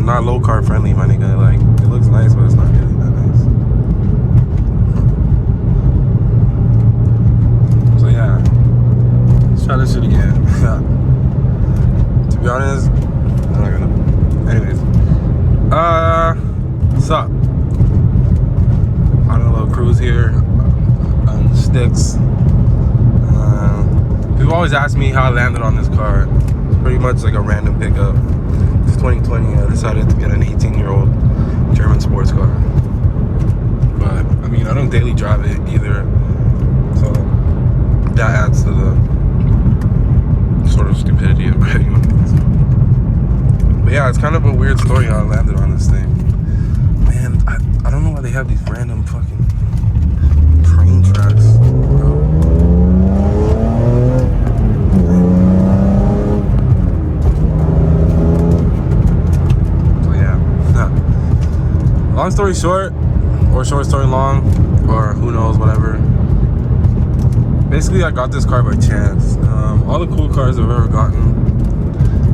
not low car friendly, my nigga. Like, it looks nice, but it's not really that nice. So yeah, let's try this shit again. To be honest, I'm not gonna. Anyways, what's up? On a little cruise here on the sticks. People always ask me how I landed on this car. It's pretty much like a random pickup. It's 2020. I decided to get an 18-year-old German sports car. But I mean, I don't daily drive it either, so that adds to the sort of stupidity of driving one of these. But yeah, it's kind of a weird story how I landed on this thing. Man, I don't know why they have these random fucking train tracks. Long story short, or short story long, or who knows, whatever. Basically, I got this car by chance. All the cool cars I've ever gotten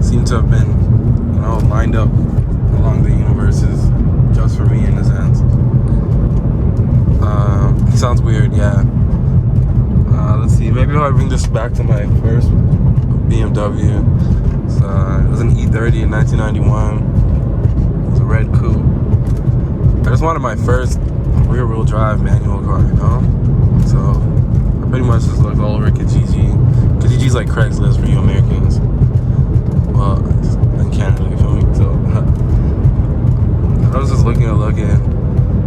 seem to have been, you know, lined up along the universes just for me in a sense. It sounds weird, yeah. Let's see, maybe if I bring this back to my first BMW. It was an E30 in 1991. It was a red coupe. I just wanted my first rear-wheel drive manual car, you know? So I pretty much just looked all over Kijiji. Kijiji's like Craigslist for you Americans. Well, in Canada, you feel me? So I was just looking,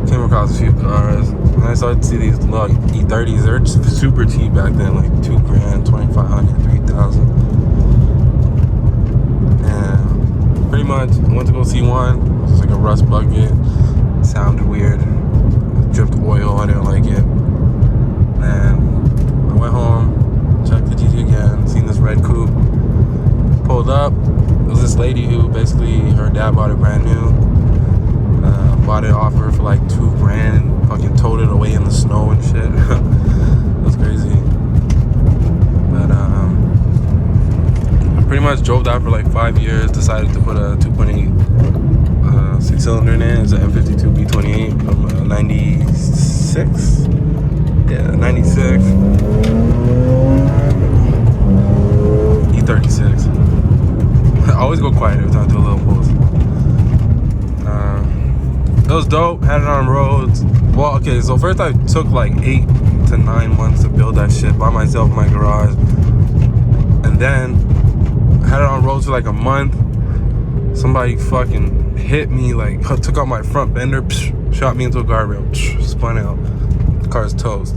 came across a few cars, and I started to see these little E30s. They're just super cheap back then, like $2 grand, $2,500, $3,000. And pretty much, I went to go see one. It was like a rust bucket. Sounded weird. Dripped oil. I didn't like it. And I went home, checked the GG again, seen this red coupe. Pulled up. It was this lady who basically her dad bought it brand new. Bought it off her for like $2 grand and fucking towed it away in the snow and shit. It was crazy. But I pretty much drove that for like 5 years. Decided to put a 2.8 6-cylinder in it. It's an M52 B28 from 96. Yeah, 96. E36. I always go quiet every time I do a little pause. It was dope. Had it on roads. Well, okay, so first I took like 8 to 9 months to build that shit by myself in my garage. And then I had it on roads for like a month. Somebody fucking hit me, like took out my front fender, shot me into a guardrail, spun out. The car's toast.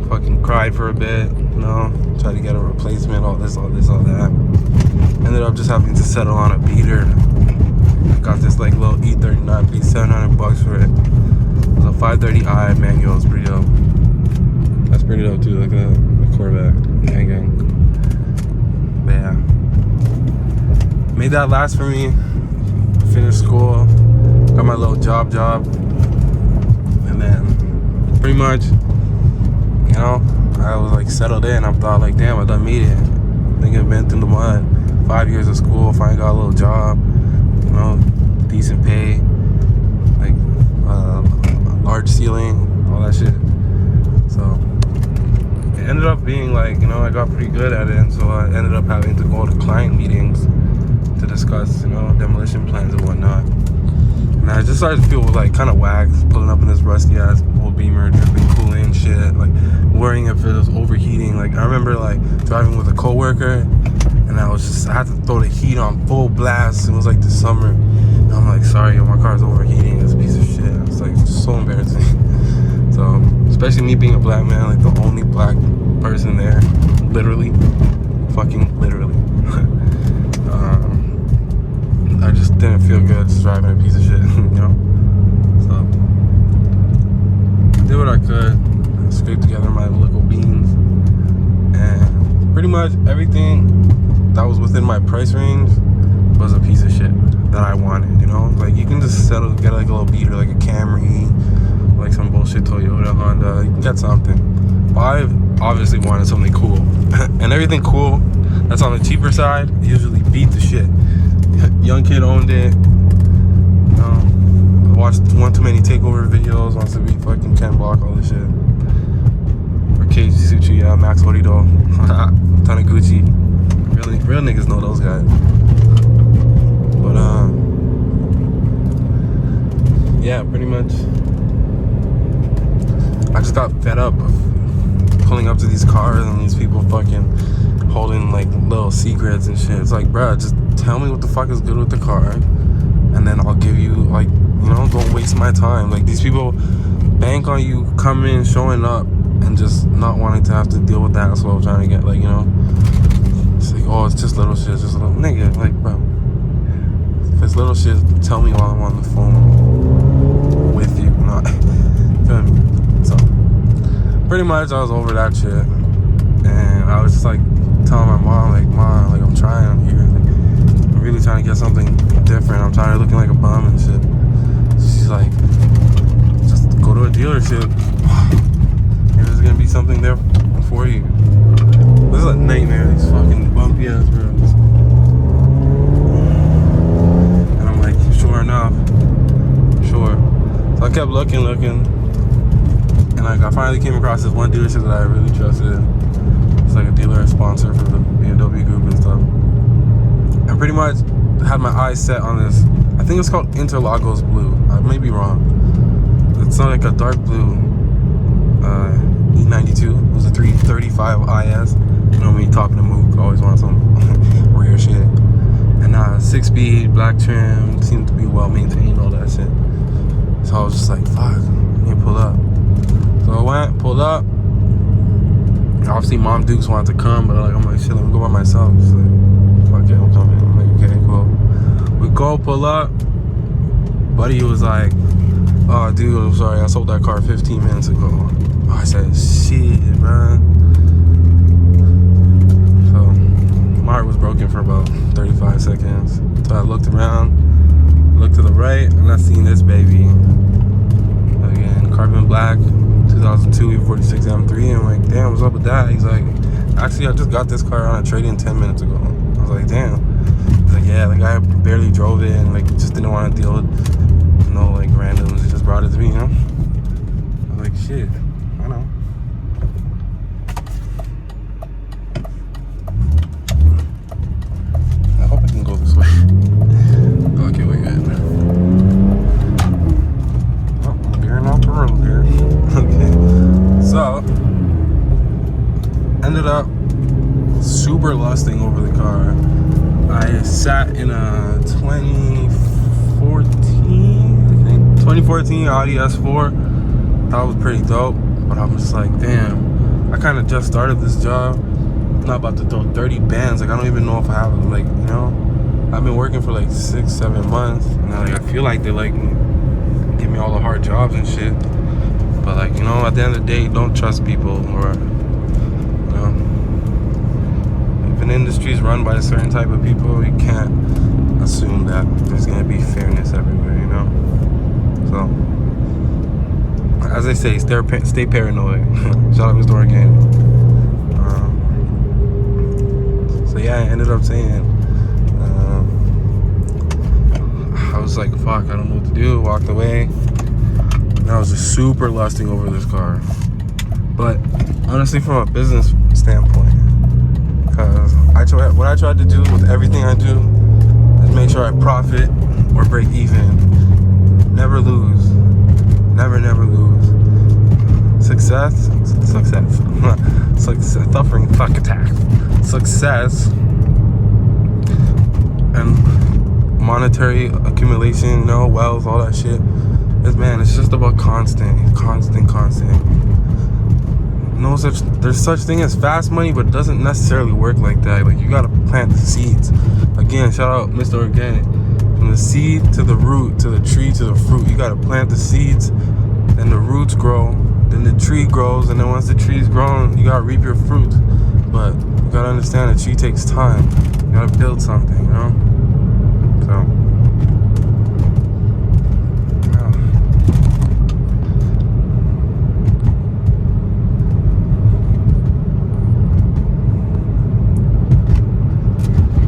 Fucking cried for a bit, you know, tried to get a replacement, all this, all that. Ended up just having to settle on a beater. Got this like little E39, paid $700 for it. It was a 530i manual. It's pretty dope. That's pretty dope too, like a Corvette. Gang. But yeah. Made that last for me. Finished school, got my little job, and then pretty much, you know, I was like settled in. I thought like, damn, I done made it. I think I've been through the mud. 5 years of school, finally got a little job, you know, decent pay, like large ceiling, all that shit. So it ended up being like, you know, I got pretty good at it, and so I ended up having to go to client meetings to discuss, you know, demolition plans and whatnot. And I just started to feel like kind of whack pulling up in this rusty ass old Beamer, dripping coolant shit, like worrying if it was overheating. Like I remember like driving with a coworker, and I had to throw the heat on full blast. It was like the summer, and I'm like, sorry, my car's overheating. It's a piece of shit. It's like just so embarrassing. So especially me being a black man, like the only black person there, literally, fucking literally. I just didn't feel good just driving a piece of shit, you know? So, did what I could, scraped together my little beans, and pretty much everything that was within my price range was a piece of shit that I wanted, you know? Like, you can just get like a little beater, like a Camry, like some bullshit Toyota, Honda, you can get something. But I obviously wanted something cool, and everything cool that's on the cheaper side usually beat the shit. young kid owned it. You know, I watched one too many takeover videos. Wants to be fucking Ken Block, all this shit. Or Keiji Suchi, yeah, Max Horido, Taniguchi. Real niggas know those guys. But yeah, pretty much. I just got fed up of pulling up to these cars and these people fucking holding like little secrets and shit. It's like, bruh, just tell me what the fuck is good with the car, and then I'll give you, like, you know, don't waste my time. Like, these people bank on you coming, showing up, and just not wanting to have to deal with that hassle of trying to get, like, you know, it's like, oh, it's just little shit, just little nigga. Like, bro, if it's little shit, tell me while I'm on the phone with you, not feel me. So pretty much I was over that shit, and I was just like telling my mom, like, Mom, like, I'm trying here, like, I'm really trying to get something different. I'm tired of looking like a bum and shit. She's like, just go to a dealership. Maybe there's gonna be something there for you. This is a nightmare, these fucking bumpy ass roads. And I'm like, sure enough, sure. So I kept looking, and like I finally came across this one dealership that I really trusted. It's like a dealer sponsor for the BMW group and stuff. And pretty much had my eyes set on this. I think it's called Interlagos Blue. I may be wrong. It's not like a dark blue E92. It was a 335 IS. You know, when you talking to Mook, always want some rare shit. And 6-speed, black trim, seemed to be well maintained, all that shit. So I was just like, fuck, I need to pull up. So I went, pulled up. Obviously, Mom Dukes wanted to come, but I'm like, shit, let me go by myself. She's like, fuck it, I'm coming. I'm like, okay, cool. We go, pull up. Buddy was like, oh, dude, I'm sorry, I sold that car 15 minutes ago. Oh, I said, shit, man. So my heart was broken for about 35 seconds. So I looked around, looked to the right, and I seen this baby. Again, carbon black, 2002 E46 M3. I'm like, damn, what's up with that? He's like, actually, I just got this car on a trade-in 10 minutes ago. I was like, damn. He's like, yeah, the guy barely drove it and like just didn't want to deal with no like randoms. He just brought it to me, you know? I was like, shit, I know. I hope I can go this way. Okay, we're good. Oh, veering off the road there. Okay. So, ended up super lusting over the car. I sat in a 2014 Audi S4. That was pretty dope, but I was just like, damn, I kind of just started this job. I'm not about to throw 30 bands. Like, I don't even know if I have them. Like, you know, I've been working for like 6-7 months, and like, I feel like they like give me all the hard jobs and shit. But like, you know, at the end of the day, don't trust people, or, you know, if an industry is run by a certain type of people, you can't assume that there's gonna be fairness everywhere, you know. So, as they say, stay paranoid. Shout out Mr. Organic. So yeah, I ended up saying, I was like, fuck, I don't know what to do. Walked away. And I was just super lusting over this car. But honestly, from a business standpoint, because what I tried to do with everything I do is make sure I profit or break even. Never lose. Never lose. Success. Suffering, fuck attack. Success and monetary accumulation, you know, wealth, all that shit. It's just about constant. No such, there's such thing as fast money, but it doesn't necessarily work like that. Like, you gotta plant the seeds. Again, shout out Mr. Organic. From the seed to the root, to the tree, to the fruit, you gotta plant the seeds, then the roots grow, then the tree grows, and then once the tree's grown, you gotta reap your fruit. But you gotta understand that tree takes time. You gotta build something, you know?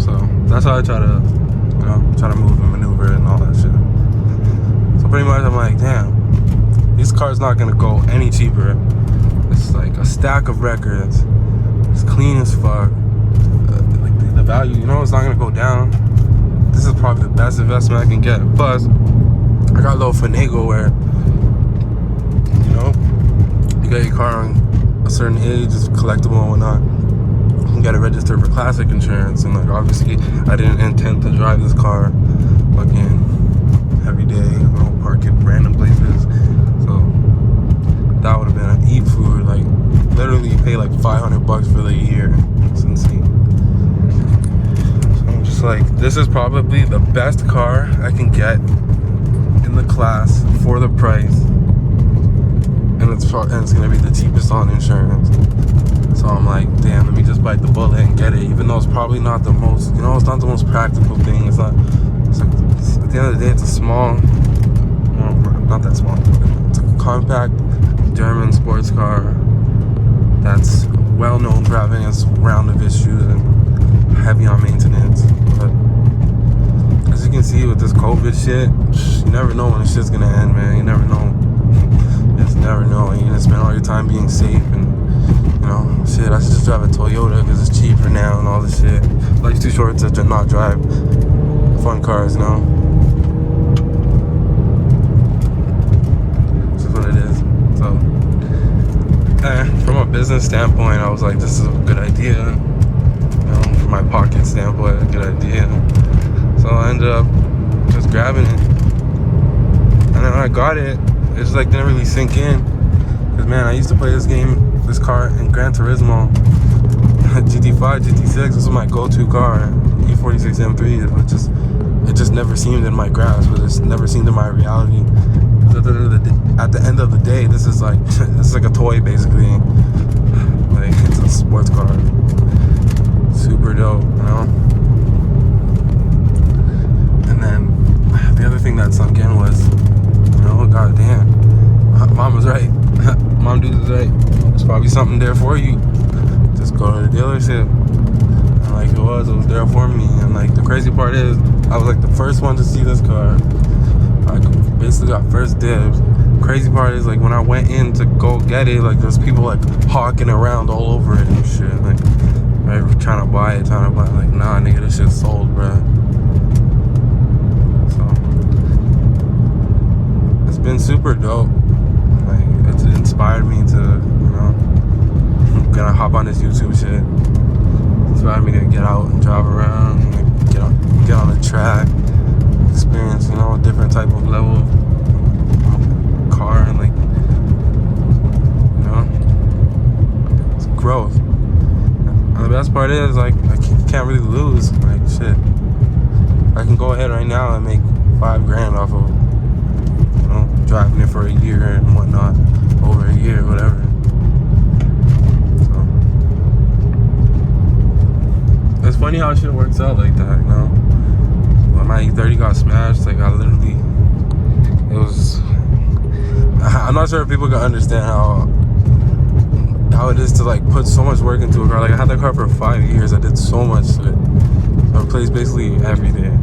So, that's how I try to, you know, I'm like, damn, this car's not gonna go any cheaper. It's like a stack of records. It's clean as fuck. Like the value, you know, it's not gonna go down. This is probably the best investment I can get. Plus, I got a little finagle where, you know, you get your car on a certain age, it's collectible and whatnot. You gotta register for classic insurance, and like obviously, I didn't intend to drive this car fucking every day. I don't park it random places, so that would have been an eat food. Like literally, you pay like $500 for the year. It's insane. So I'm just like, this is probably the best car I can get in the class for the price, and it's gonna be the cheapest on insurance. So I'm like, damn, let me just bite the bullet and get it, even though it's probably not the most, you know, it's not the most practical thing. It's not. It's like, at the end of the day, it's a small, well, not that small. It's a compact German sports car that's well known for having its round of issues and heavy on maintenance. But as you can see with this COVID shit, you never know when this shit's gonna end, man. You never know. You just never know. And you're gonna spend all your time being safe and, you know, shit, I should just drive a Toyota because it's cheaper now and all this shit. Life's too short to not drive fun cars, you know. This is what it is. So, from a business standpoint, I was like, this is a good idea. You know, from my pocket standpoint, a good idea. So I ended up just grabbing it. And then when I got it, it just like didn't really sink in. Because man, I used to play this car in Gran Turismo. GT5, GT6, this was my go-to car. E46 M3, it just never seemed in my grasp. It just never seemed in my reality. At the end of the day, this is like a toy basically. Like it's a sports car. Super dope, you know? And then the other thing that sunk in was, you know, goddamn, mom was right. Mom dude was right. There's probably something there for you. Just go to the dealership. And like it was there for me. And like the crazy part is, I was like the first one to see this car. I basically got first dibs. Crazy part is like when I went in to go get it, like there's people like hawking around all over it and shit. Like right, trying to buy it. Like, nah, nigga, this shit's sold, bruh. So it's been super dope. Like it inspired me to, you know, gonna hop on this YouTube shit. It inspired me to get out and drive around, and get on the track, experience, you know, a different type of level of car, and like, you know, it's growth. And the best part is like I can't really lose. Like shit, I can go ahead right now and make $5,000 off of, you know, driving it for a year and whatnot, over a year, whatever. So it's funny how shit works out like that, you know. When my E30 got smashed, like I literally, it was, I'm not sure if people can understand how it is to like put so much work into a car. Like I had that car for 5 years. I did so much to it. I replaced basically everything.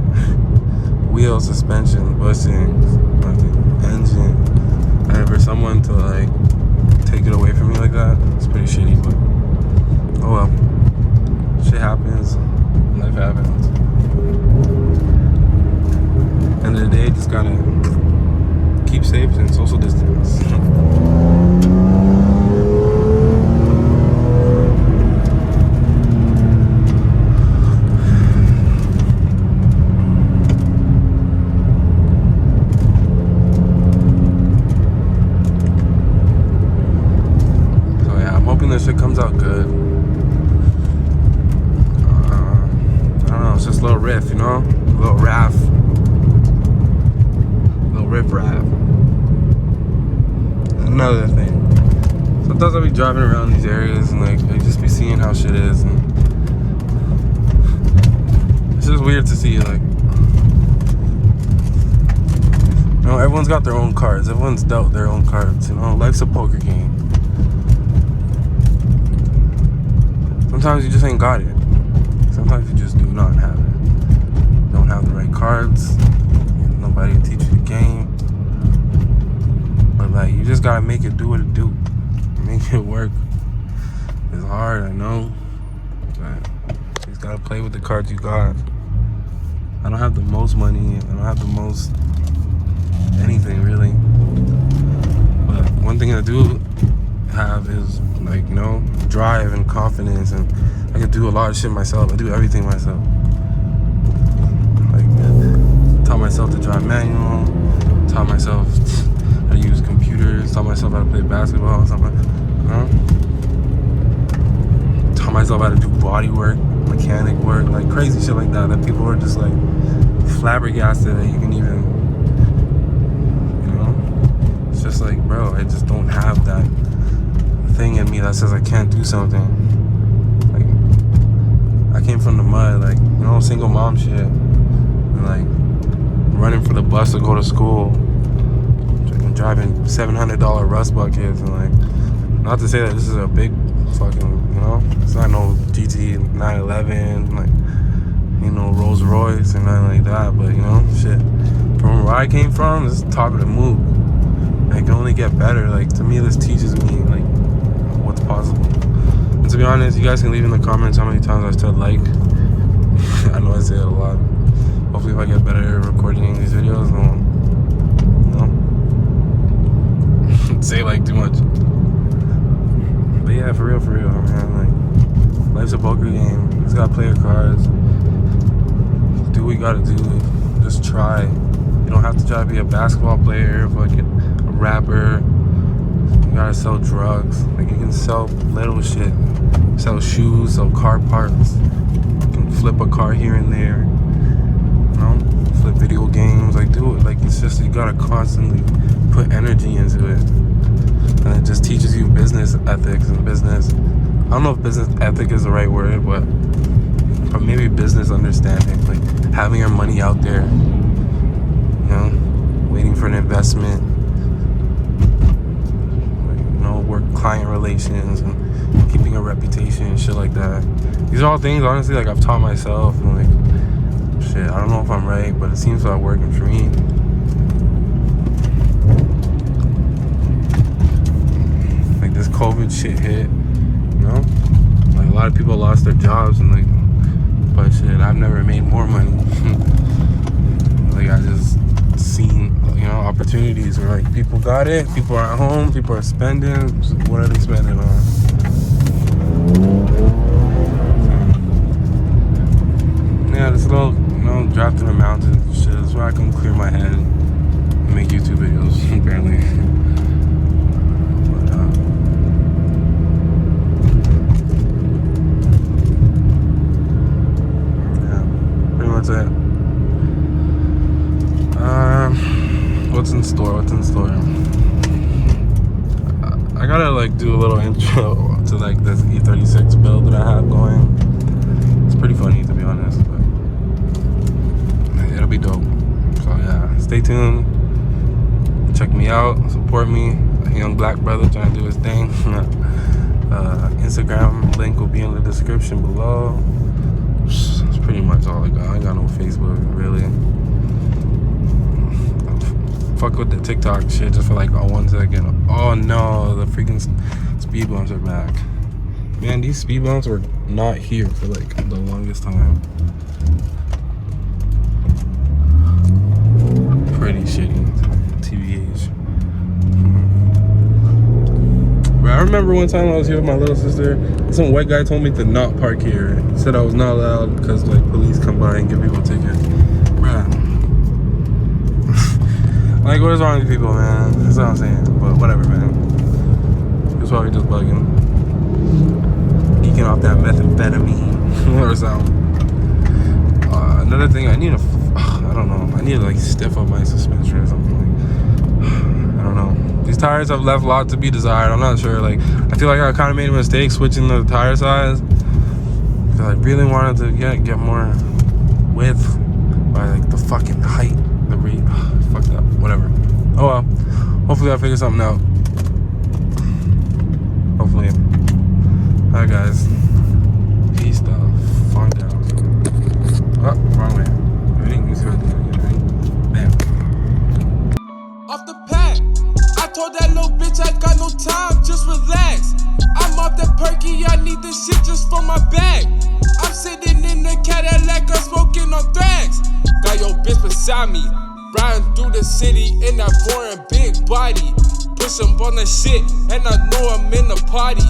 Wheel, suspension, bushings, engine. And for someone to like take it away from me like that, it's pretty shitty, but oh well. Shit happens. Life happens. End of the day, just gotta keep safe and social distance. So yeah, I'm hoping this shit comes out good. I don't know, it's just a little riff, you know? A little raff. Riff-raff. Another thing. Sometimes I'll be driving around these areas and like I just be seeing how shit is, and it's just weird to see like, you know, everyone's got their own cards. Everyone's dealt their own cards, you know. Life's a poker game. Sometimes you just ain't got it. Sometimes you just do not have it. You don't have the right cards. Nobody to teach you the game. just gotta make it do what it do. Make it work. It's hard, I know. But you just gotta play with the cards you got. I don't have the most money. I don't have the most anything, really. But one thing I do have is, like, you know, drive and confidence, and I can do a lot of shit myself. I do everything myself. Like, taught myself to drive manual, taught myself how to use computers, taught myself how to play basketball, something, you know? Taught myself how to do body work, mechanic work, like crazy shit like that people are just like flabbergasted that you can even, you know? It's just like, bro, I just don't have that thing in me that says I can't do something. Like, I came from the mud, like, you know, single mom shit, and like running for the bus to go to school, and driving $700 rust buckets, and like, not to say that this is a big fucking, you know, it's not no GT 911, like, you know, Rolls Royce or nothing like that, but, you know, shit, from where I came from, this is top of the move. And it can only get better. Like, to me, this teaches me, like, what's possible. And to be honest, you guys can leave in the comments how many times I said like. I know I say it a lot. Hopefully if I get better at recording these videos, I won't, you know, say like too much. But yeah, for real, man. Like, life's a poker game. You just gotta play your cards. Do what you gotta do. Just try. You don't have to try to be a basketball player, fucking a rapper. You gotta sell drugs. Like, you can sell little shit. Sell shoes, sell car parts. You can flip a car here and there. You know? Flip video games. Like, do it. Like, it's just, you gotta constantly put energy into it. And it just teaches you business ethics and business. I don't know if business ethic is the right word, but maybe business understanding. Like, having your money out there. You know? Waiting for an investment. Work client relations and keeping a reputation and shit like that. These are all things, honestly, like, I've taught myself, and like, shit, I don't know if I'm right, but it seems like working for me. Like, this COVID shit hit, you know, like, a lot of people lost their jobs, and like, but shit, I've never made more money. Like, I just seen, you know, opportunities where, like, people got it, people are at home, people are spending. What are they spending on? Yeah, this little, you know, dropped in the mountains shit is where I can clear my head and make YouTube videos, apparently. But, yeah, pretty much it. What's in store? I gotta, like, do a little intro to, like, this E46 build that I have going. It's pretty funny, to be honest, but it'll be dope. So yeah, stay tuned. Check me out. Support me. A young black brother trying to do his thing. Instagram link will be in the description below. That's pretty much all I got. I ain't got no Facebook, really. Fuck with the TikTok shit just for like 1 second. Oh no, the freaking speed bumps are back. Man, these speed bumps were not here for like the longest time. Pretty shitty, TBH. But I remember one time I was here with my little sister, some white guy told me to not park here. He said I was not allowed because, like, police come by and give people tickets. Bruh. Like, what is wrong with people, man? That's what I'm saying. But whatever, man. That's probably just bugging. Geeking off that methamphetamine or something. Another thing, I need I don't know. I need to, like, stiff up my suspension or something. Like, I don't know. These tires have left a lot to be desired. I'm not sure. Like, I feel like I kind of made a mistake switching the tire size. Because I really wanted to get more width by, like, the fucking height. The rate. Fucked up. Whatever. Oh well. Hopefully I'll figure something out. Hopefully. Alright, guys. Peace the fuck out. Oh, wrong way. Ready? Let me see what I do. Ready? Bam. Off the pad, I told that little bitch. bitch, I got no time, just relax. I'm off that perky, I need this shit just for my bag. I'm sitting in the Cadillac, I'm smoking on thrax. Got your bitch beside me, riding through the city in that foreign big body. Push 'em on the shit, and I know I'm in the party.